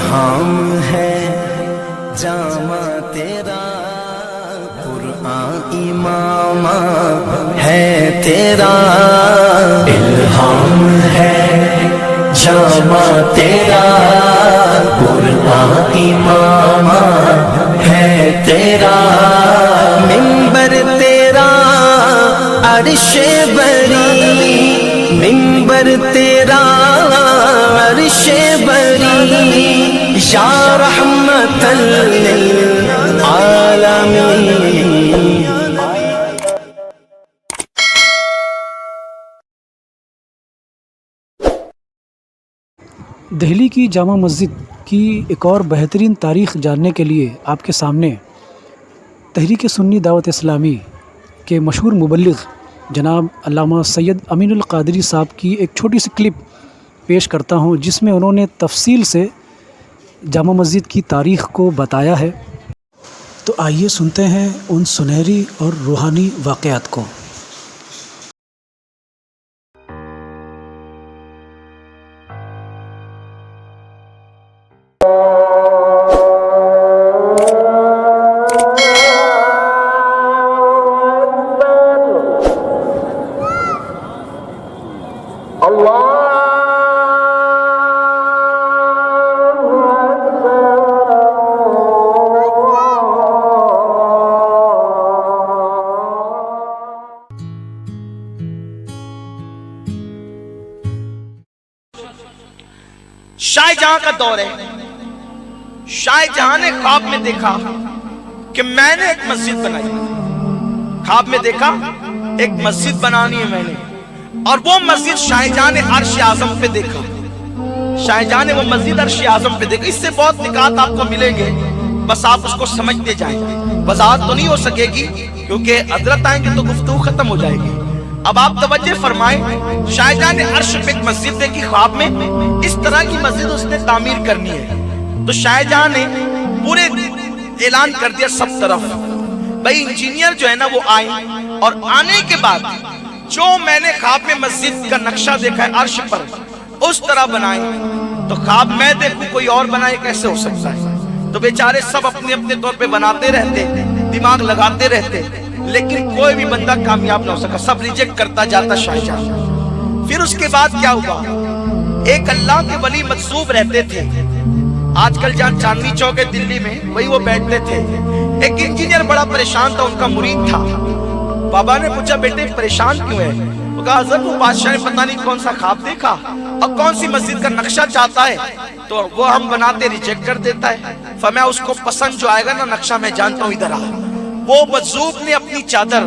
ہم ہے جامع تیرا قرآن امام ہے تیرا الہام ہے جامع تیرا قرآن امام ہے تیرا منبر تیرا عرش بری منبر تیرا عرش بری یا رحمت للعالمین. دہلی کی جامع مسجد کی ایک اور بہترین تاریخ جاننے کے لیے آپ کے سامنے تحریک سنی دعوت اسلامی کے مشہور مبلغ جناب علامہ سید امین القادری صاحب کی ایک چھوٹی سی کلپ پیش کرتا ہوں، جس میں انہوں نے تفصیل سے جامع مسجد کی تاریخ کو بتایا ہے. تو آئیے سنتے ہیں ان سنہری اور روحانی واقعات کو. شاہ جہاں کا دور ہے. شاہ جہاں نے خواب میں دیکھا کہ میں نے ایک مسجد بنائی. خواب میں دیکھا ایک مسجد بنانی ہے میں نے، اور وہ مسجد شاہ جہاں نے عرش اعظم پہ دیکھا. شاہ جہاں نے وہ مسجد عرش اعظم پہ دیکھا. اس سے بہت نکات آپ کو ملیں گے، بس آپ اس کو سمجھتے جائیں. وضاحت تو نہیں ہو سکے گی کیونکہ حضرت آئیں گے تو گفتگو ختم ہو جائے گی. اب آپ توجہ فرمائیں. شاہ جہاں نے عرش پہ ایک مسجد دیکھی خواب میں. اس طرح کی مسجد اس نے تعمیر کرنی ہے. تو شاہ جہاں نے پورے اعلان کر دیا سب طرف، بھائی انجینئر جو ہے نا وہ آئیں، اور آنے کے بعد جو میں نے خواب میں مسجد کا نقشہ دیکھا ہے عرش پر اس طرح بنائیں. تو خواب میں دیکھوں کوئی اور بنائے کیسے ہو سکتا ہے؟ تو بیچارے سب اپنے اپنے طور پہ بناتے رہتے، دماغ لگاتے رہتے، لیکن کوئی بھی بندہ کامیاب نہ ہو سکا. سب ریجیکٹ کرتا جاتا شاہ جہاں. پھر اس کے بعد کیا ہوا؟ ایک اللہ کے ولی مجذوب رہتے تھے. آج کل جہاں چاندنی چوک ہے دلی میں، وہی وہ بیٹھتے تھے. ایک انجینئر بڑا پریشان تھا، ان کا مرید تھا. بابا نے پوچھا بیٹے پریشان کیوں ہے؟ وہ کہا حضرت وہ بادشاہ نے پتہ نہیں کون سا خواب دیکھا اور کون سی مسجد کا نقشہ چاہتا ہے، تو وہ ہم بناتے ریجیکٹ کر دیتا ہے. فرمایا اس کو پسند جو آئے گا نا نقشہ میں جانتا ہوں ادھر آ. وہ مجذوب نے اپنی چادر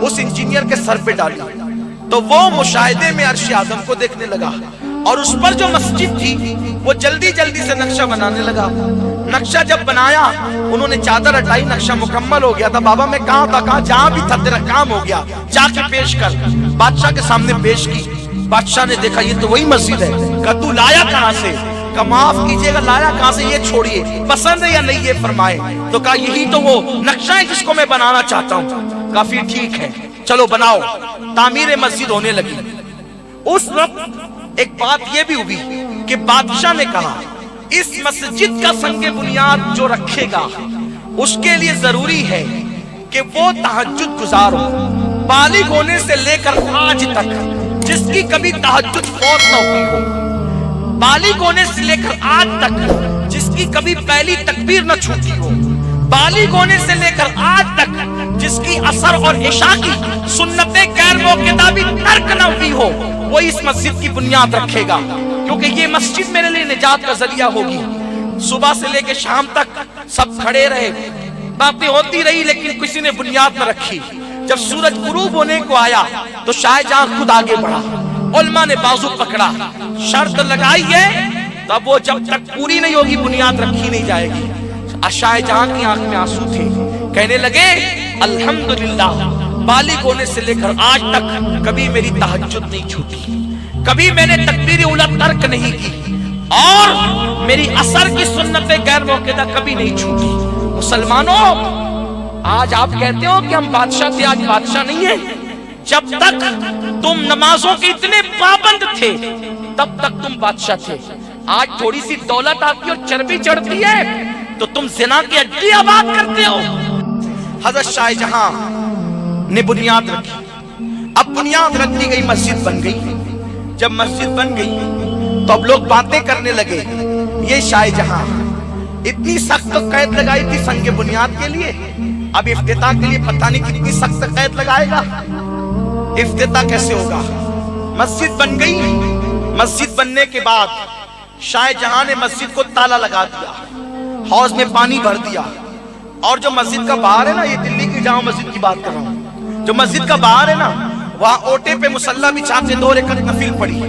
اس انجینئر کے سر پہ ڈالی، تو وہ مشاہدے میں عرش اعظم کو دیکھنے لگا، اور اس پر جو مسجد تھی وہ جلدی جلدی سے نقشہ بنانے لگا. نقشہ جب بنایا انہوں نے چادر ہٹائی، نقشہ مکمل ہو گیا تھا. بابا میں کہاں تھا؟ کہاں جہاں بھی تھا تیرا کام ہو گیا، جا کے پیش کر. بادشاہ کے سامنے پیش کی. بادشاہ نے دیکھا یہ تو وہی مسجد ہے. کہا تو لایا کہاں سے؟ کہا معاف کیجئے گا لایا کہاں سے، یہ چھوڑیے، پسند ہے یا نہیں یہ فرمائے. تو کہا یہی تو وہ نقشہ ہے جس کو میں بنانا چاہتا ہوں. کافی ٹھیک ہے چلو بناؤ. تعمیر مسجد ہونے لگی. اس وقت ایک بات یہ بھی ہوئی کہ بادشاہ نے کہا اس مسجد کا سنگ بنیاد جو رکھے گا اس کے لیے ضروری ہے کہ وہ تہجد گزار ہو. بالغ ہونے سے لے کر آج تک جس کی کبھی تہجد فوت نہ ہوئی ہو، بالغ ہونے سے لے کر آج تک جس کی کبھی پہلی تکبیر نہ چھوٹی ہو، بالغ ہونے سے لے کر آج تک جس کی عصر اور عشاء کی سنتیں غیر موقعہ بھی ترک نہ ہوئی ہو، وہ اس مسجد کی بنیاد رکھے گا. کیونکہ یہ مسجد میرے لیے نجات کا ذریعہ ہوگی. صبح سے لے کے شام تک سب کھڑے رہے، باتیں ہوتی رہی لیکن کسی نے بنیاد نہ رکھی. جب سورج غروب ہونے کو آیا تو شاہ جہاں خود آگے بڑھا. علماء نے بازو پکڑا، شرط لگائی ہے تب وہ جب تک پوری نہیں ہوگی بنیاد رکھی نہیں جائے گی. شاہ جہاں کی آنکھ میں آنسو تھے. کہنے لگے الحمدللہ بالغ ہونے سے لے کر آج تک کبھی میری تہجد نہیں چھوٹی، کبھی میں نے تکبیر اولیٰ ترک نہیں کی، اور میری عصر کی سنتیں غیر موقعہ کبھی نہیں چھوٹی. مسلمانوں آج آپ کہتے ہو کہ ہم بادشاہ تھے، آج بادشاہ نہیں ہیں. جب تک تم نمازوں کے اتنے پابند تھے تب تک تم بادشاہ تھے. آج تھوڑی سی دولت آتی اور چربی چڑھتی ہے تو تم زنا کی اڈی آباد کرتے ہو. حضرت شاہ جہاں نے بنیاد رکھی. اب بنیاد رکھ دی گئی, مسجد بن گئی. جب مسجد بن گئی تو اب لوگ باتیں کرنے لگے, یہ شاہ جہاں اتنی سخت قید لگائی تھی سنگ بنیاد کے لیے, اب افتتاح کے لیے پتہ نہیں کتنی سخت قید لگائے گا. افتتاح کیسے ہوگا؟ مسجد بن گئی. مسجد بننے کے بعد شاہ جہاں نے مسجد کو تالا لگا دیا, حوض میں پانی بھر دیا, اور جو مسجد کا باہر ہے نا, یہ دلی کی جامع مسجد کی بات کر رہا ہوں, جو مسجد کا باہر ہے نا, وہاں اوٹے پہ مصلی بچھا کے 2 رکعت نفل پڑھی,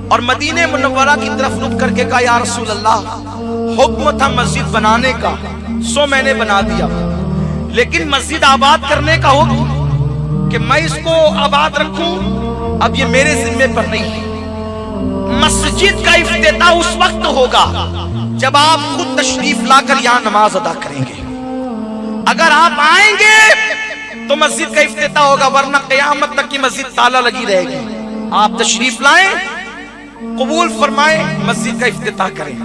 اور مدینہ منورہ کی طرف رخ کر کے کہا یا رسول اللہ, حکم تھا مسجد بنانے کا, سو میں نے بنا دیا, لیکن مسجد آباد کرنے کا حکم کہ میں اس کو آباد رکھوں, اب یہ میرے ذمے پر نہیں ہے. مسجد کا افتتاح اس وقت ہوگا جب آپ خود تشریف لا کر یہاں نماز ادا کریں گے. اگر آپ آئیں گے تو مسجد کا افتتاح ہوگا, ورنہ قیامت تک کی مسجد تالا لگی رہے گی. آپ تشریف لائیں, قبول فرمائیں, مسجد کا افتتاح کریں.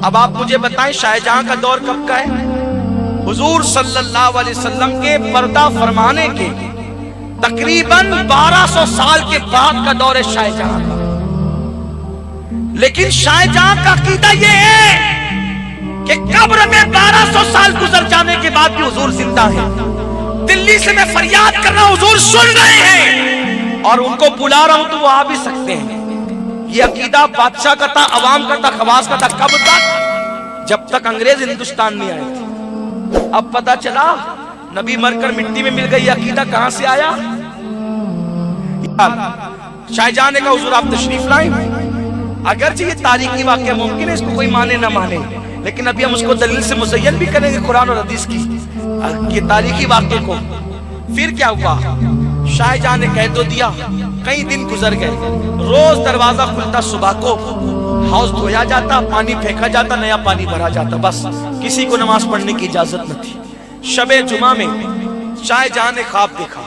اب آپ مجھے بتائیں شاہ جہاں کا دور کب کا ہے؟ حضور صلی اللہ علیہ وسلم کے پردہ فرمانے کے تقریباً 1200 سال کے بعد کا دور ہے شاہ جہاں کا. لیکن شاہ جہاں کا عقیدہ یہ ہے کہ قبر میں 1200 سال گزر جانے کے بعد بھی حضور زندہ ہے. دلی سے میں فریاد کر رہا ہوں, حضور سن رہے ہیں اور ان کو بلا رہا ہوں تو وہ آ بھی سکتے ہیں. یہ عقیدہ بادشاہ کا تھا, عوام کا تھا, خواص کا تھا. کب تک؟ جب تک انگریز ہندوستان نہیں آئے تھے. اب پتا چلا نبی مر کر مٹی میں مل گئی, یہ عقیدہ کہاں سے آیا؟ شاہ جہاں نے کہا حضور آپ تشریف لائیں. اگرچہ یہ تاریخی واقعہ ممکن ہے اس کو کوئی مانے نہ مانے, لیکن ابھی ہم اس کو دلیل سے مزین بھی کریں گے قرآن اور حدیث کی, یہ تاریخی واقعے کو. پھر کیا ہوا؟ شاہ جہاں نے کہہ تو دیا, کئی دن گزر گئے, روز دروازہ کھلتا, صبح کو حوض دھویا جاتا, پانی پھینکا جاتا, نیا پانی بھرا جاتا, بس کسی کو نماز پڑھنے کی اجازت نہ تھی. شب جمعہ میں شاہ جہاں نے خواب دیکھا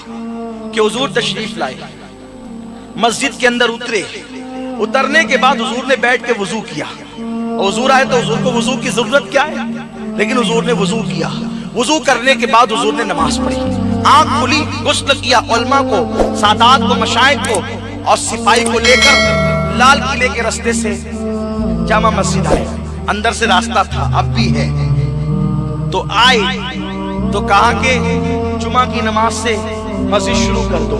کہ حضور تشریف لائے, مسجد کے اندر اترے. اترنے کے بعد حضور نے بیٹھ کے وضو کیا. حضور آئے تو حضور کو وضو کی ضرورت کیا ہے, لیکن حضور نے وضو کیا. وضو کرنے کے بعد حضور نے نماز پڑھی, آنکھ کھلی, غسل کیا, علماء کو, سادات کو, مشائخ کو اور سپاہی کو لے کر لال قلعے کے راستے سے جامع مسجد آئے. اندر سے راستہ تھا, اب بھی ہے. تو آئے تو کہا کہ جمعہ کی نماز سے مسجد شروع کر دو.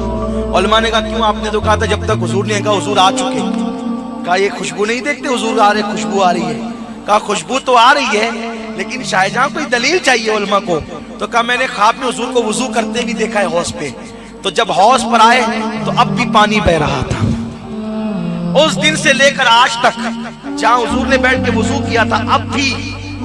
علماء نے کہا کیوں؟ آپ نے تو کہا تھا جب تک حضور نے کہا حضور آ چکے. کہا یہ خوشبو نہیں دیکھتے حضور آ رہے, خوشبو آ رہی ہے. کہا خوشبو تو آ رہی ہے لیکن شاہ جہاں کوئی دلیل چاہیے علماء کو. تو کہا میں نے خواب میں حضور کو وضو کرتے بھی دیکھا ہے حوض پہ. تو جب حوض پر آئے تو اب بھی پانی بہ رہا تھا. اس دن سے لے کر آج تک جہاں حضور نے بیٹھ کے وضو کیا تھا, اب بھی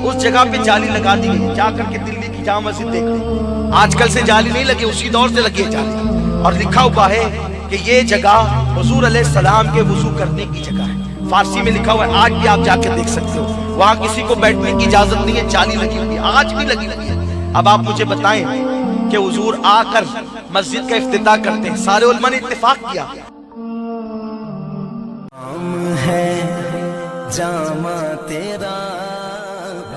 اس جگہ پہ جالی لگا دی گئی. جا کر کے دلی کی جامع مسجد دیکھ لیں, آج کل سے جالی نہیں لگی, اسی دور سے لگی ہے جالی. اور لکھا ہوا ہے کہ یہ جگہ حضور علیہ السلام کے وضو کرنے کی جگہ ہے. فارسی میں لکھا ہوا ہے, آج بھی آپ جا کے دیکھ سکتے ہو. وہاں کسی کو بیٹھنے کی اجازت نہیں ہے, جالی لگی ہوئی ہے, آج بھی لگی ہوئی ہے. اب آپ مجھے بتائیں کہ حضور آ کر مسجد کا افتتاح کرتے ہیں, سارے علماء نے اتفاق کیا. ہے جامع تیرا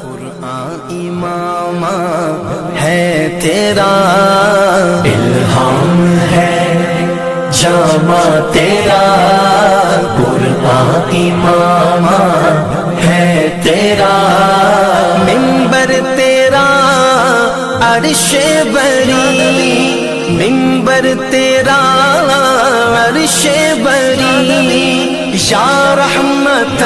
قرآن امام ہے تیرا, الہام ہے جامع تیرا قرآن امام ہے تیرا, منبر تیرا عرش بری, منبر تیرا عرش بری, یا رحمت